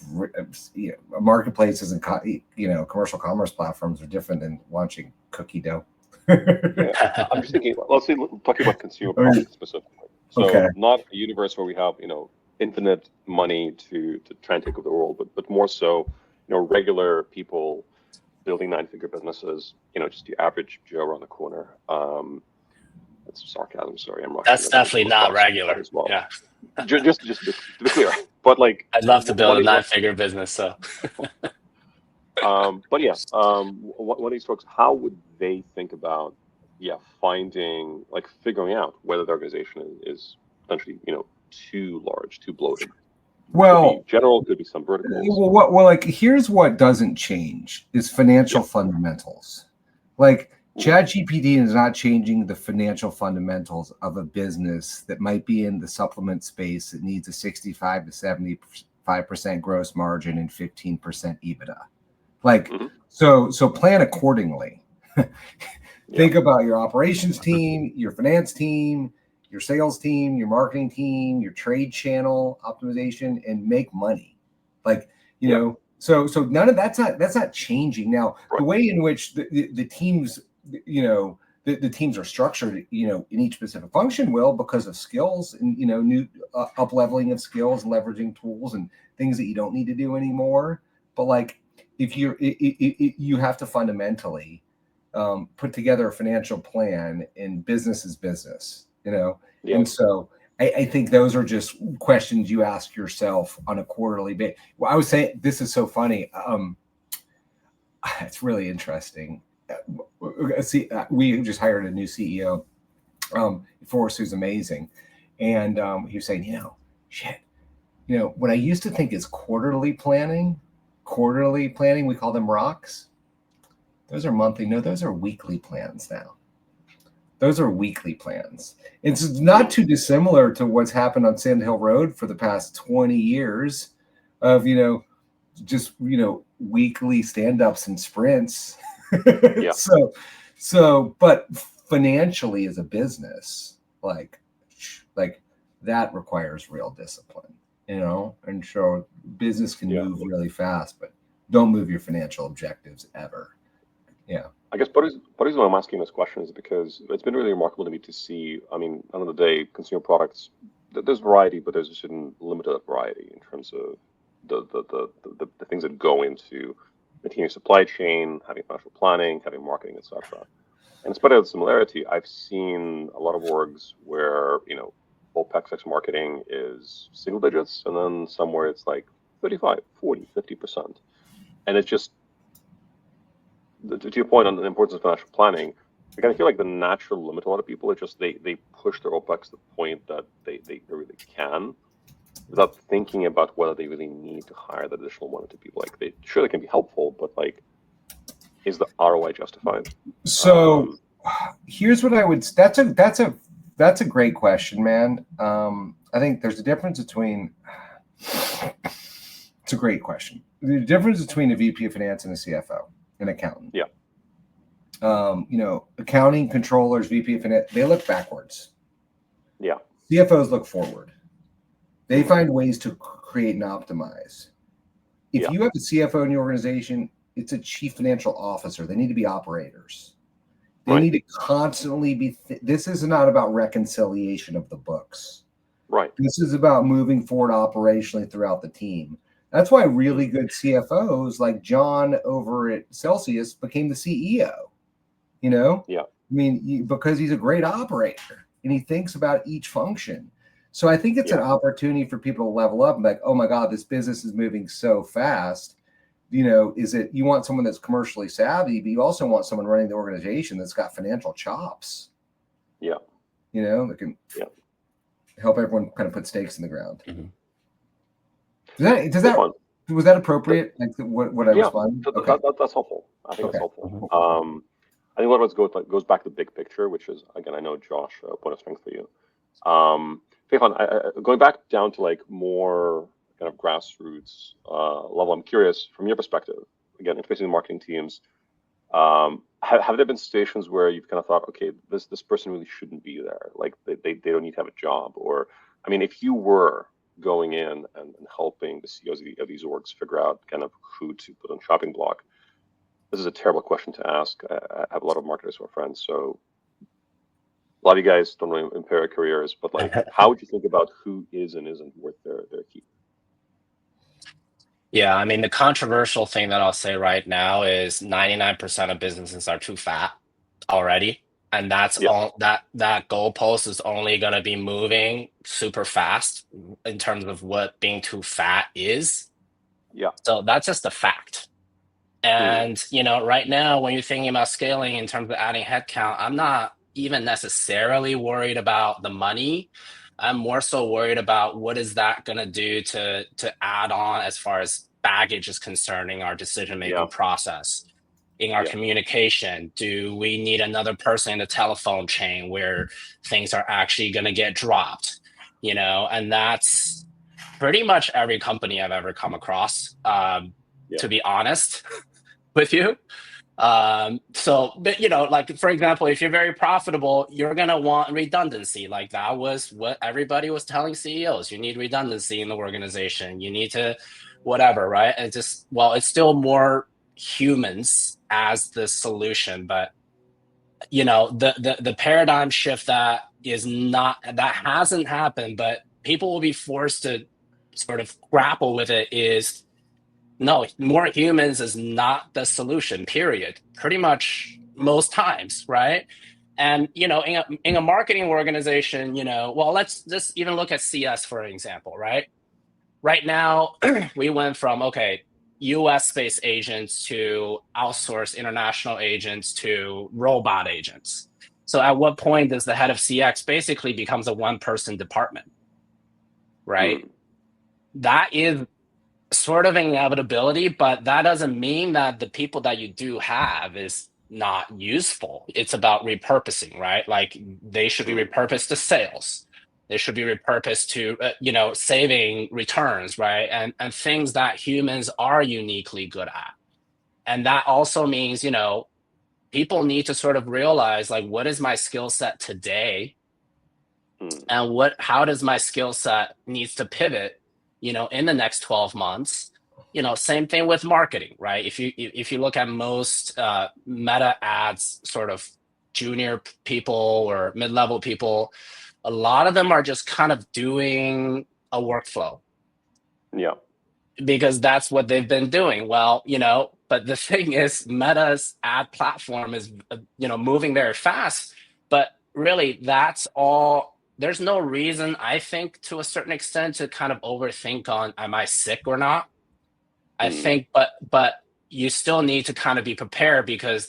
a marketplace isn't, commercial commerce platforms are different than launching cookie dough. I'm just thinking. Talking about consumer products specifically. So not a universe where we have infinite money to try and take over the world, but more so regular people building 9-figure businesses. Just the average Joe around the corner. That's sarcasm. Sorry, I'm Russian. That's definitely not regular as well. Yeah. Just to be clear, but like I'd love to build a 9-figure business. So. But yeah, one of these folks, how would they think about figuring out whether the organization is potentially too large, too bloated? Well, could be general, could be some verticals. Well, here's what doesn't change is financial fundamentals. Like ChatGPT is not changing the financial fundamentals of a business that might be in the supplement space that needs a 65 to 75% gross margin and 15% EBITDA. Like, so plan accordingly. Think about your operations team, your finance team, your sales team, your marketing team, your trade channel optimization, and make money. Like, so none of that's not changing. Now, the way in which the teams, the teams are structured, in each specific function will, because of skills and, new up leveling of skills, leveraging tools and things that you don't need to do anymore. But like, if you have to fundamentally put together a financial plan, and business is business, And so I think those are just questions you ask yourself on a quarterly basis. Well, I would say this is so funny. It's really interesting. See, we just hired a new CEO for us who's amazing. And he was saying, what I used to think is quarterly planning, we call them rocks. Those are monthly. No, those are weekly plans now. Those are weekly plans. It's not too dissimilar to what's happened on Sand Hill Road for the past 20 years of, just, weekly stand-ups and sprints. So, but financially as a business, like that requires real discipline, and so business can move really fast, but don't move your financial objectives ever. Yeah. I guess part of the reason why I'm asking this question is because it's been really remarkable to me to see. I mean, at the end of the day, consumer products, there's variety, but there's a certain limited variety in terms of the things that go into maintaining supply chain, having financial planning, having marketing, etc. And in spite of the similarity, I've seen a lot of orgs where OpEx marketing is single digits, and then somewhere it's like 35, 40, 50%, and it's just. To your point on the importance of financial planning, I kind of feel like the natural limit to a lot of people is just they push their OpEx to the point that they really can, without thinking about whether they really need to hire that additional 1 or 2 people. Like, they can be helpful, but like, is the ROI justified? So here's what I would. That's a great question, man. I think there's a difference between. It's a great question. The difference between a VP of finance and a CFO. An accountant. Accounting controllers, VP of finance, they look backwards. CFOs look forward. They find ways to create and optimize. If you have a CFO in your organization, it's a chief financial officer. They need to be operators. They need to constantly be. This is not about reconciliation of the books. Right. This is about moving forward operationally throughout the team. That's why really good CFOs like John over at Celsius became the CEO. You know? Yeah. I mean, because he's a great operator and he thinks about each function. So I think it's an opportunity for people to level up and be like, oh my God, this business is moving so fast. You know, is it you want someone that's commercially savvy, but you also want someone running the organization that's got financial chops. Yeah. You know, that can help everyone kind of put stakes in the ground. Mm-hmm. Does that was that appropriate? Like what I responded? Okay. That's helpful. I think that's helpful. Mm-hmm. I think a lot of it goes back to the big picture, which is, again, I know, Josh, a point of strength for you. Stefan, going back down to like more kind of grassroots level, I'm curious from your perspective, again, interfacing with marketing teams, have there been situations where you've kind of thought, okay, this person really shouldn't be there, like they don't need to have a job? Or, I mean, if you were going in and helping the CEOs of these orgs figure out kind of who to put on shopping block, this is a terrible question to ask. I have a lot of marketers who are friends, so a lot of you guys don't really impair your careers, but like, how would you think about who is and isn't worth their keep? Yeah, I mean, the controversial thing that I'll say right now is 99% of businesses are too fat already. And that's all that goalpost is only going to be moving super fast in terms of what being too fat is. Yeah. So that's just a fact. And, you know, right now, when you're thinking about scaling in terms of adding headcount, I'm not even necessarily worried about the money. I'm more so worried about what is that going to do to add on as far as baggage is concerning our decision-making process, in our communication. Do we need another person in the telephone chain where things are actually going to get dropped? You know, and that's pretty much every company I've ever come across, to be honest with you. But you know, like for example, if you're very profitable, you're gonna want redundancy. Like that was what everybody was telling CEOs. You need redundancy in the organization. You need to whatever, right? And just, well, it's still more humans as the solution, but you know, the paradigm shift that hasn't happened, but people will be forced to sort of grapple with it is, no, more humans is not the solution, period. Pretty much most times, right? And, you know, in a marketing organization, you know, well, let's just even look at CS, for example, right? Right now, we went from, okay, US-based agents to outsourced international agents to robot agents. So at what point does the head of CX basically becomes a one-person department, right? That is sort of an inevitability, but that doesn't mean that the people that you do have is not useful. It's about repurposing, right? Like they should be repurposed to sales. They should be repurposed to, you know, saving returns, right? And things that humans are uniquely good at. And that also means, you know, people need to sort of realize, like, what is my skill set today? And how does my skill set needs to pivot, you know, in the next 12 months? You know, same thing with marketing, right? If you look at most meta ads, sort of junior people or mid-level people, a lot of them are just kind of doing a workflow. Yeah. Because that's what they've been doing. Well, you know, but the thing is, Meta's ad platform is, you know, moving very fast. But really, that's all. There's no reason, I think, to a certain extent, to kind of overthink on, am I sick or not? I think, but you still need to kind of be prepared, because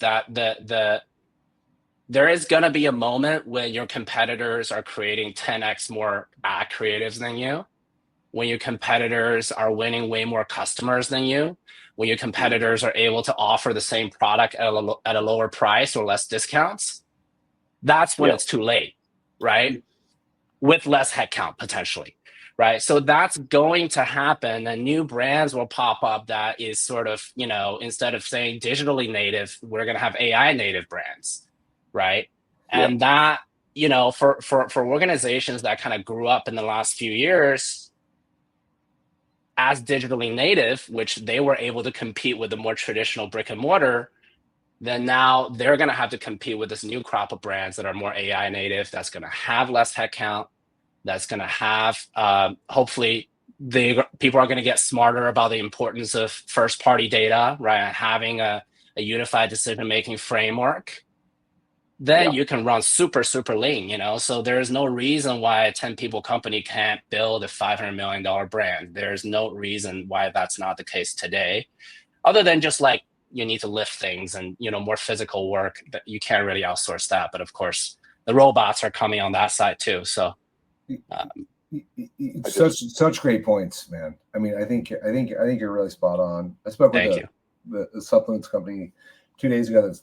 there is going to be a moment when your competitors are creating 10x more ad creatives than you, when your competitors are winning way more customers than you, when your competitors are able to offer the same product at a lower price or less discounts. That's when it's too late, right? With less headcount potentially, right? So that's going to happen, and new brands will pop up that is sort of, you know, instead of saying digitally native, we're going to have AI native brands, right? And that, you know, for organizations that kind of grew up in the last few years, as digitally native, which they were able to compete with the more traditional brick and mortar, then now they're going to have to compete with this new crop of brands that are more AI native, that's going to have less headcount, that's going to have, hopefully, people are going to get smarter about the importance of first-party data, right? Having a unified decision-making framework. Then you can run super, super lean, you know? So there's no reason why a 10-people company can't build a $500 million brand. There's no reason why that's not the case today, other than just like, you need to lift things and, you know, more physical work that you can't really outsource that. But of course, the robots are coming on that side too. So such great points, man. I mean, I think you're really spot on. I spoke with the supplements company 2 days ago. That's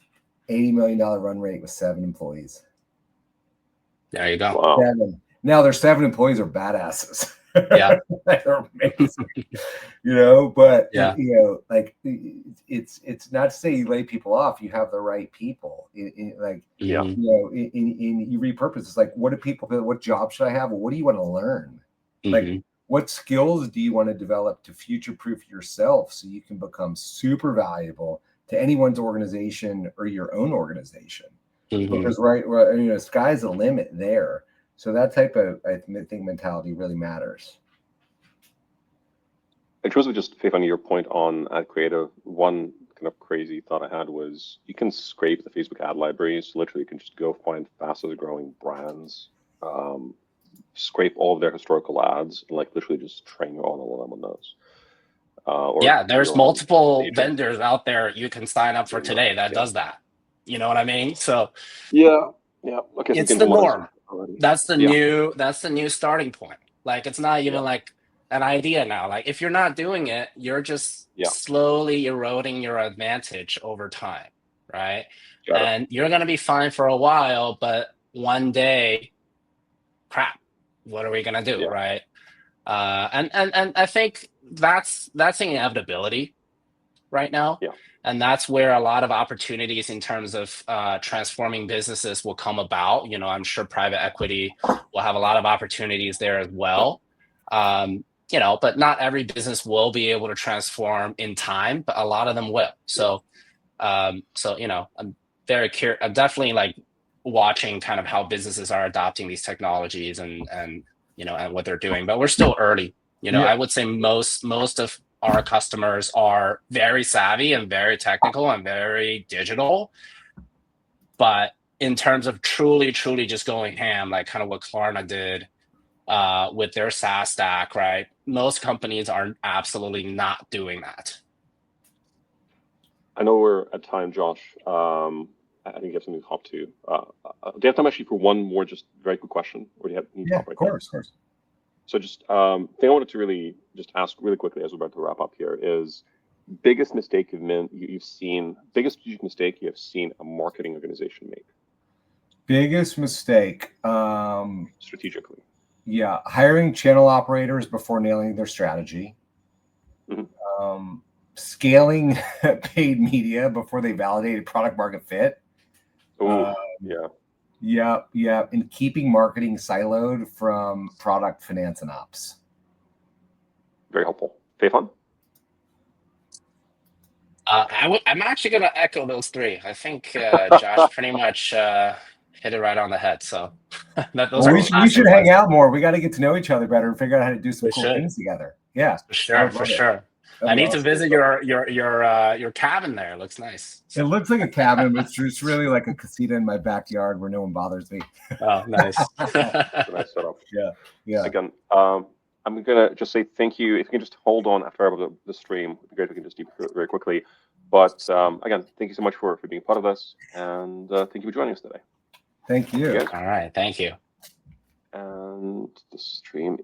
$80 million run rate with 7 employees. There you go. Wow. 7. Now their 7 employees are badasses. Yeah. They're amazing. You know, but yeah, you know, like it's not to say you lay people off. You have the right people. Like Yeah. you know, you repurpose. It's like, what do people? What job should I have? Or what do you want to learn? Like, what skills do you want to develop to future-proof yourself so you can become super valuable to anyone's organization or your own organization? Because right, you know, sky's the limit there. So that type of, I think, mentality really matters. In terms of just, Faith, on your point on ad creative, one kind of crazy thought I had was you can scrape the Facebook ad libraries. Literally, you can just go find fastest growing brands, scrape all of their historical ads, and like literally just train your own LLM on those. Yeah, there's multiple vendors out there you can sign up for today that does that. You know what I mean? So yeah. Okay, it's the norm. That's the new starting point. Like, it's not even like an idea now. Like, if you're not doing it, you're just slowly eroding your advantage over time, right? And you're gonna be fine for a while, but one day, crap, what are we gonna do, right? And I think that's an inevitability right now. And that's where a lot of opportunities in terms of transforming businesses will come about. You know, I'm sure private equity will have a lot of opportunities there as well. You know, but not every business will be able to transform in time, but a lot of them will. So, you know, I'm very curious. I'm definitely like watching kind of how businesses are adopting these technologies and you know, and what they're doing. But we're still early. You know, I would say most of our customers are very savvy and very technical and very digital. But in terms of truly just going ham, like kind of what Klarna did with their SaaS stack, right? Most companies are absolutely not doing that. I know we're at time, Josh. I think you have something to hop to. Do you have time actually for one more just very quick question? Or do you have of course. So just thing I wanted to really just ask really quickly as we're about to wrap up here is biggest mistake you've seen, biggest strategic mistake you have seen a marketing organization make? Biggest mistake. Strategically. Yeah, hiring channel operators before nailing their strategy. Scaling paid media before they validated product market fit. Yeah, and keeping marketing siloed from product, finance, and ops. Very helpful. Faifan? I'm actually going to echo those 3. I think Josh pretty much hit it right on the head. So we should hang out more. We got to get to know each other better and figure out how to do some cool things together. Yeah, for sure. I need to visit your cabin there. It looks nice. It looks like a cabin, but it's really like a casita in my backyard where no one bothers me. Oh, nice. It's a nice setup. Yeah. Again, I'm gonna just say thank you. If you can just hold on after the stream, it'd be great if we can just do it very quickly. But again, thank you so much for being part of this, and thank you for joining us today. Thank you. All right, thank you. And the stream